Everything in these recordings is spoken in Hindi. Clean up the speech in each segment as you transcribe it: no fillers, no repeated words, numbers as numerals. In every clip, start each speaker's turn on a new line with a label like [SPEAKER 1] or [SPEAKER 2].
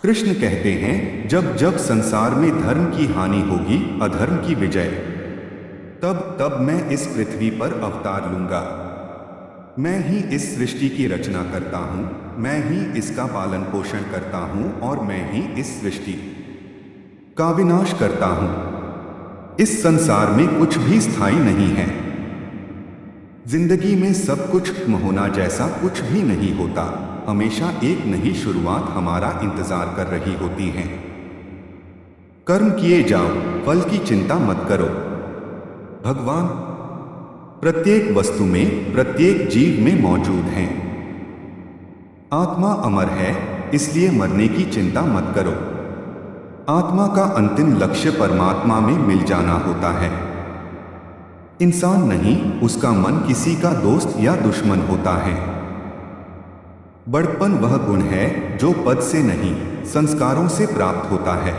[SPEAKER 1] कृष्ण कहते हैं, जब जब संसार में धर्म की हानि होगी, अधर्म की विजय, तब तब मैं इस पृथ्वी पर अवतार लूंगा। मैं ही इस सृष्टि की रचना करता हूँ, मैं ही इसका पालन पोषण करता हूँ और मैं ही इस सृष्टि का विनाश करता हूँ। इस संसार में कुछ भी स्थायी नहीं है। जिंदगी में सब कुछ खत्म होना जैसा कुछ भी नहीं होता। हमेशा एक नई शुरुआत हमारा इंतजार कर रही होती है। कर्म किए जाओ, फल की चिंता मत करो। भगवान प्रत्येक वस्तु में, प्रत्येक जीव में मौजूद हैं। आत्मा अमर है, इसलिए मरने की चिंता मत करो। आत्मा का अंतिम लक्ष्य परमात्मा में मिल जाना होता है। इंसान नहीं, उसका मन किसी का दोस्त या दुश्मन होता है। बड़प्पन वह गुण है जो पद से नहीं, संस्कारों से प्राप्त होता है।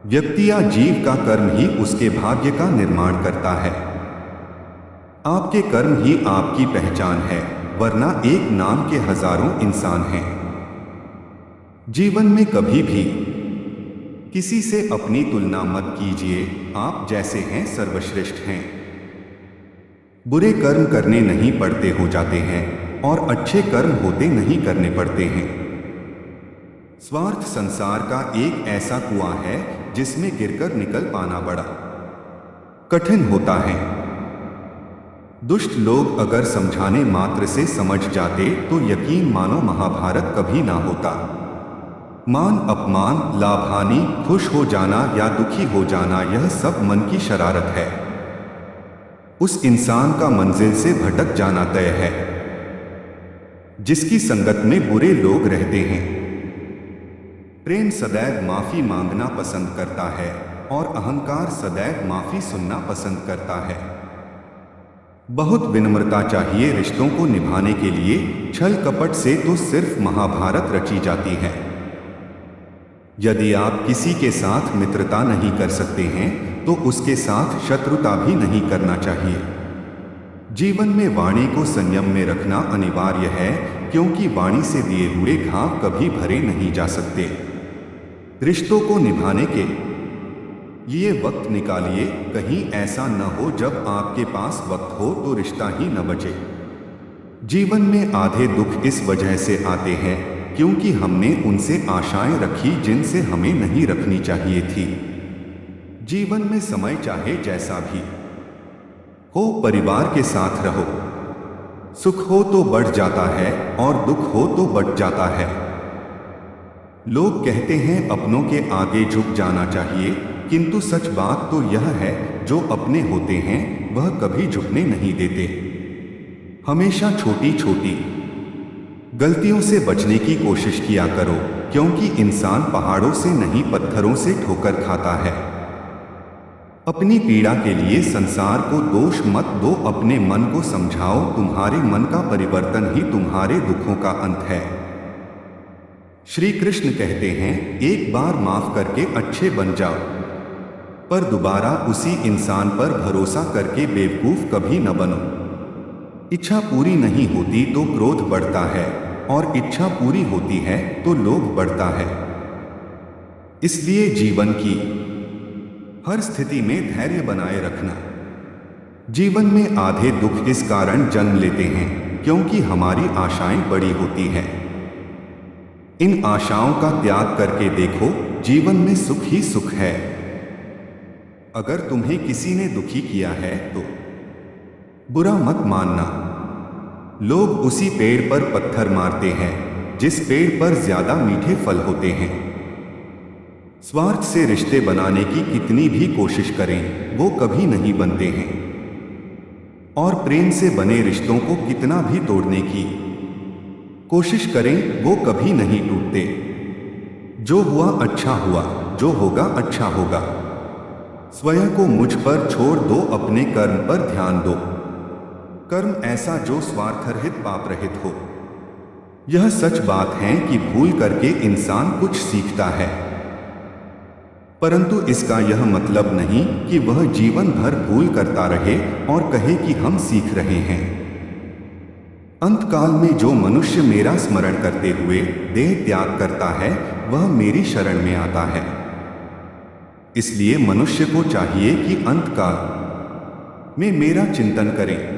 [SPEAKER 1] व्यक्ति या जीव का कर्म ही उसके भाग्य का निर्माण करता है। आपके कर्म ही आपकी पहचान है, वरना एक नाम के हजारों इंसान हैं। जीवन में कभी भी किसी से अपनी तुलना मत कीजिए। आप जैसे हैं सर्वश्रेष्ठ हैं। बुरे कर्म करने नहीं पड़ते हो जाते हैं और अच्छे कर्म होते नहीं करने पड़ते हैं। स्वार्थ संसार का एक ऐसा कुआं है जिसमें गिरकर निकल पाना बड़ा कठिन होता है। दुष्ट लोग अगर समझाने मात्र से समझ जाते तो यकीन मानो महाभारत कभी ना होता। मान अपमान, लाभ हानि, खुश हो जाना या दुखी हो जाना, यह सब मन की शरारत है। उस इंसान का मंजिल से भटक जाना तय है जिसकी संगत में बुरे लोग रहते हैं। प्रेम सदैव माफी मांगना पसंद करता है और अहंकार सदैव माफी सुनना पसंद करता है। बहुत विनम्रता चाहिए रिश्तों को निभाने के लिए। छल कपट से तो सिर्फ महाभारत रची जाती है। यदि आप किसी के साथ मित्रता नहीं कर सकते हैं तो उसके साथ शत्रुता भी नहीं करना चाहिए। जीवन में वाणी को संयम में रखना अनिवार्य है, क्योंकि वाणी से दिए हुए घाव कभी भरे नहीं जा सकते। रिश्तों को निभाने के लिए वक्त निकालिए। कहीं ऐसा न हो जब आपके पास वक्त हो तो रिश्ता ही न बचे। जीवन में आधे दुख इस वजह से आते हैं क्योंकि हमने उनसे आशाएं रखी जिनसे हमें नहीं रखनी चाहिए थी। जीवन में समय चाहे जैसा भी हो, परिवार के साथ रहो। सुख हो तो बढ़ जाता है और दुख हो तो बढ़ जाता है। लोग कहते हैं अपनों के आगे झुक जाना चाहिए, किंतु सच बात तो यह है जो अपने होते हैं वह कभी झुकने नहीं देते। हमेशा छोटी छोटी गलतियों से बचने की कोशिश किया करो, क्योंकि इंसान पहाड़ों से नहीं पत्थरों से ठोकर खाता है। अपनी पीड़ा के लिए संसार को दोष मत दो, अपने मन को समझाओ। तुम्हारे मन का परिवर्तन ही तुम्हारे दुखों का अंत है। श्री कृष्ण कहते हैं, एक बार माफ करके अच्छे बन जाओ, पर दोबारा उसी इंसान पर भरोसा करके बेवकूफ कभी न बनो। इच्छा पूरी नहीं होती तो क्रोध बढ़ता है और इच्छा पूरी होती है तो लोभ बढ़ता है। इसलिए जीवन की हर स्थिति में धैर्य बनाए रखना। जीवन में आधे दुख इस कारण जन्म लेते हैं क्योंकि हमारी आशाएं बड़ी होती हैं। इन आशाओं का त्याग करके देखो, जीवन में सुख ही सुख है। अगर तुम्हें किसी ने दुखी किया है तो बुरा मत मानना। लोग उसी पेड़ पर पत्थर मारते हैं जिस पेड़ पर ज्यादा मीठे फल होते हैं। स्वार्थ से रिश्ते बनाने की कितनी भी कोशिश करें वो कभी नहीं बनते हैं, और प्रेम से बने रिश्तों को कितना भी तोड़ने की कोशिश करें वो कभी नहीं टूटते। जो हुआ अच्छा हुआ, जो होगा अच्छा होगा। स्वयं को मुझ पर छोड़ दो, अपने कर्म पर ध्यान दो। कर्म ऐसा जो स्वार्थरहित पाप रहित हो। यह सच बात है कि भूल करके इंसान कुछ सीखता है, परंतु इसका यह मतलब नहीं कि वह जीवन भर भूल करता रहे और कहे कि हम सीख रहे हैं। अंतकाल में जो मनुष्य मेरा स्मरण करते हुए देह त्याग करता है वह मेरी शरण में आता है। इसलिए मनुष्य को चाहिए कि अंतकाल में मेरा चिंतन करें।